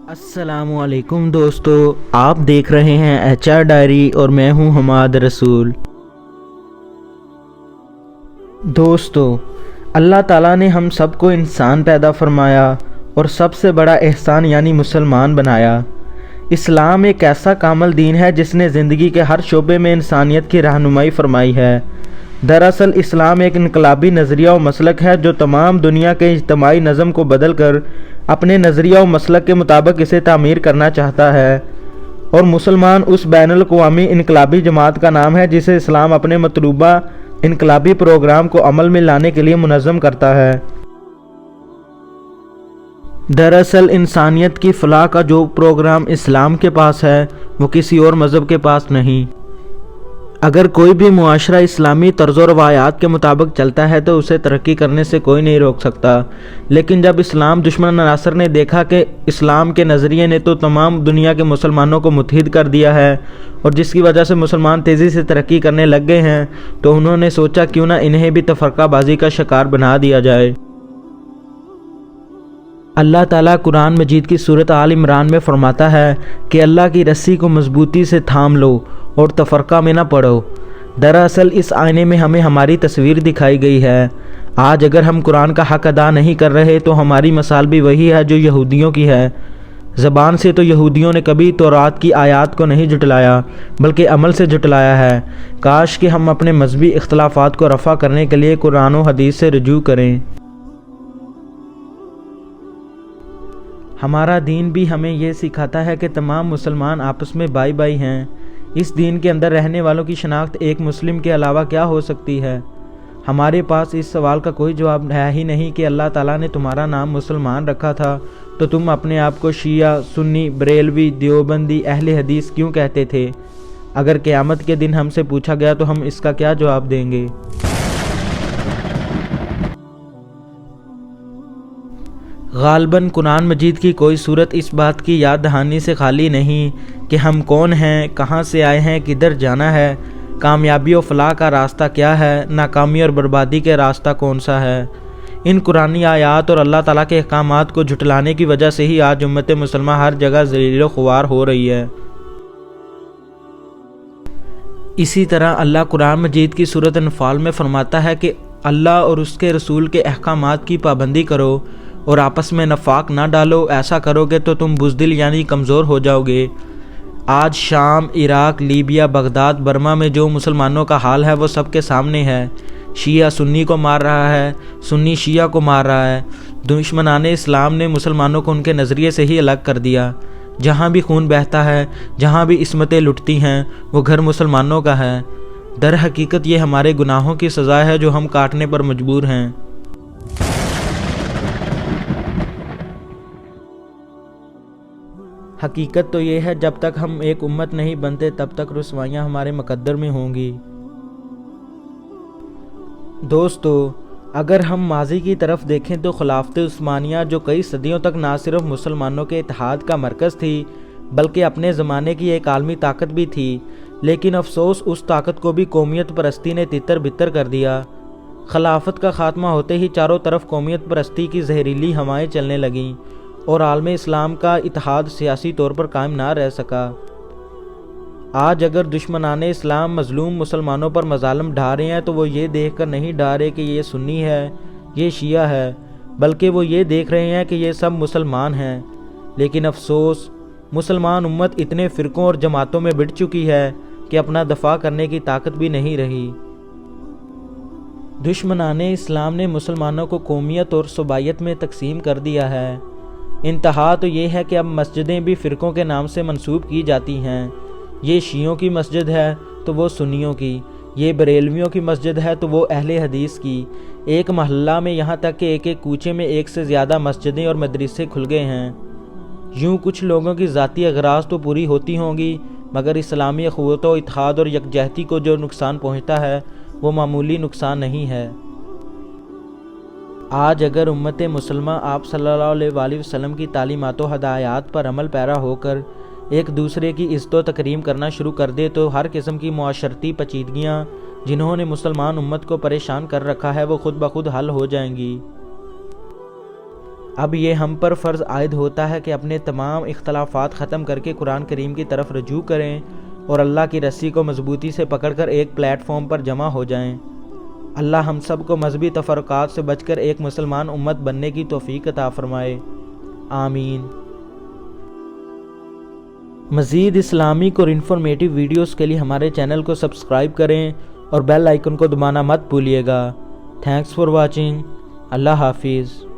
السلام علیکم دوستو، آپ دیکھ رہے ہیں HR ڈائری اور میں ہوں حماد رسول۔ دوستو، اللہ تعالیٰ نے ہم سب کو انسان پیدا فرمایا اور سب سے بڑا احسان یعنی مسلمان بنایا۔ اسلام ایک ایسا کامل دین ہے جس نے زندگی کے ہر شعبے میں انسانیت کی رہنمائی فرمائی ہے۔ دراصل اسلام ایک انقلابی نظریہ و مسلک ہے جو تمام دنیا کے اجتماعی نظم کو بدل کر اپنے نظریہ و مسلک کے مطابق اسے تعمیر کرنا چاہتا ہے، اور مسلمان اس بین الاقوامی انقلابی جماعت کا نام ہے جسے اسلام اپنے مطلوبہ انقلابی پروگرام کو عمل میں لانے کے لیے منظم کرتا ہے۔ دراصل انسانیت کی فلاح کا جو پروگرام اسلام کے پاس ہے وہ کسی اور مذہب کے پاس نہیں۔ اگر کوئی بھی معاشرہ اسلامی طرز و روایات کے مطابق چلتا ہے تو اسے ترقی کرنے سے کوئی نہیں روک سکتا، لیکن جب اسلام دشمن عناصر نے دیکھا کہ اسلام کے نظریے نے تو تمام دنیا کے مسلمانوں کو متحد کر دیا ہے اور جس کی وجہ سے مسلمان تیزی سے ترقی کرنے لگ گئے ہیں، تو انہوں نے سوچا کیوں نہ انہیں بھی تفرقہ بازی کا شکار بنا دیا جائے۔ اللہ تعالیٰ قرآن مجید کی سورۃ آل عمران میں فرماتا ہے کہ اللہ کی رسی کو مضبوطی سے تھام لو اور تفرقہ میں نہ پڑو۔ دراصل اس آئینے میں ہمیں ہماری تصویر دکھائی گئی ہے۔ آج اگر ہم قرآن کا حق ادا نہیں کر رہے تو ہماری مثال بھی وہی ہے جو یہودیوں کی ہے۔ زبان سے تو یہودیوں نے کبھی تورات کی آیات کو نہیں جھٹلایا بلکہ عمل سے جھٹلایا ہے۔ کاش کہ ہم اپنے مذہبی اختلافات کو رفع کرنے کے لیے قرآن و حدیث سے رجوع کریں۔ ہمارا دین بھی ہمیں یہ سکھاتا ہے کہ تمام مسلمان آپس میں بھائی بھائی ہیں۔ اس دین کے اندر رہنے والوں کی شناخت ایک مسلم کے علاوہ کیا ہو سکتی ہے؟ ہمارے پاس اس سوال کا کوئی جواب ہے ہی نہیں کہ اللہ تعالیٰ نے تمہارا نام مسلمان رکھا تھا تو تم اپنے آپ کو شیعہ، سنی، بریلوی، دیوبندی، اہل حدیث کیوں کہتے تھے؟ اگر قیامت کے دن ہم سے پوچھا گیا تو ہم اس کا کیا جواب دیں گے؟ غالباً قرآن مجید کی کوئی صورت اس بات کی یاد دہانی سے خالی نہیں کہ ہم کون ہیں، کہاں سے آئے ہیں، کدھر جانا ہے، کامیابی و فلاح کا راستہ کیا ہے، ناکامی اور بربادی کا راستہ کون سا ہے۔ ان قرآنی آیات اور اللہ تعالیٰ کے احکامات کو جھٹلانے کی وجہ سے ہی آج امت مسلمہ ہر جگہ ذلیل و خوار ہو رہی ہے۔ اسی طرح اللہ قرآن مجید کی سورۃ انفال میں فرماتا ہے کہ اللہ اور اس کے رسول کے احکامات کی پابندی کرو اور آپس میں نفاق نہ ڈالو، ایسا کرو گے تو تم بزدل یعنی کمزور ہو جاؤ گے۔ آج شام، عراق، لیبیا، بغداد، برما میں جو مسلمانوں کا حال ہے وہ سب کے سامنے ہے۔ شیعہ سنی کو مار رہا ہے، سنی شیعہ کو مار رہا ہے۔ دشمنان اسلام نے مسلمانوں کو ان کے نظریے سے ہی الگ کر دیا۔ جہاں بھی خون بہتا ہے، جہاں بھی عصمتیں لٹتی ہیں، وہ گھر مسلمانوں کا ہے۔ در حقیقت یہ ہمارے گناہوں کی سزا ہے جو ہم کاٹنے پر مجبور ہیں۔ حقیقت تو یہ ہے جب تک ہم ایک امت نہیں بنتے تب تک رسوائیاں ہمارے مقدر میں ہوں گی۔ دوستو، اگر ہم ماضی کی طرف دیکھیں تو خلافت عثمانیہ جو کئی صدیوں تک نہ صرف مسلمانوں کے اتحاد کا مرکز تھی بلکہ اپنے زمانے کی ایک عالمی طاقت بھی تھی، لیکن افسوس اس طاقت کو بھی قومیت پرستی نے تتر بتر کر دیا۔ خلافت کا خاتمہ ہوتے ہی چاروں طرف قومیت پرستی کی زہریلی ہوائیں چلنے لگیں اور عالم اسلام کا اتحاد سیاسی طور پر قائم نہ رہ سکا۔ آج اگر دشمنان اسلام مظلوم مسلمانوں پر مظالم ڈھا رہے ہیں تو وہ یہ دیکھ کر نہیں ڈھا رہے کہ یہ سنی ہے، یہ شیعہ ہے، بلکہ وہ یہ دیکھ رہے ہیں کہ یہ سب مسلمان ہیں۔ لیکن افسوس، مسلمان امت اتنے فرقوں اور جماعتوں میں بٹ چکی ہے کہ اپنا دفاع کرنے کی طاقت بھی نہیں رہی۔ دشمنان اسلام نے مسلمانوں کو قومیت اور صوبائیت میں تقسیم کر دیا ہے۔ انتہا تو یہ ہے کہ اب مسجدیں بھی فرقوں کے نام سے منسوب کی جاتی ہیں۔ یہ شیعوں کی مسجد ہے تو وہ سنیوں کی، یہ بریلویوں کی مسجد ہے تو وہ اہل حدیث کی۔ ایک محلہ میں یہاں تک کہ ایک ایک کوچے میں ایک سے زیادہ مسجدیں اور مدرسے کھل گئے ہیں۔ یوں کچھ لوگوں کی ذاتی اغراض تو پوری ہوتی ہوں گی، مگر اسلامی اخوت و اتحاد اور یکجہتی کو جو نقصان پہنچتا ہے وہ معمولی نقصان نہیں ہے۔ آج اگر امت مسلمہ آپ صلی اللہ علیہ وآلہ وسلم کی تعلیمات و ہدایات پر عمل پیرا ہو کر ایک دوسرے کی عزت و تکریم کرنا شروع کر دے تو ہر قسم کی معاشرتی پیچیدگیاں جنہوں نے مسلمان امت کو پریشان کر رکھا ہے وہ خود بخود حل ہو جائیں گی۔ اب یہ ہم پر فرض عائد ہوتا ہے کہ اپنے تمام اختلافات ختم کر کے قرآن کریم کی طرف رجوع کریں اور اللہ کی رسی کو مضبوطی سے پکڑ کر ایک پلیٹ فارم پر جمع ہو جائیں۔ اللہ ہم سب کو مذہبی تفرقات سے بچ کر ایک مسلمان امت بننے کی توفیق عطا فرمائے، آمین۔ مزید اسلامک اور انفارمیٹیو ویڈیوز کے لیے ہمارے چینل کو سبسکرائب کریں اور بیل آئیکن کو دبانا مت بھولیے گا۔ Thanks for watching. اللہ حافظ۔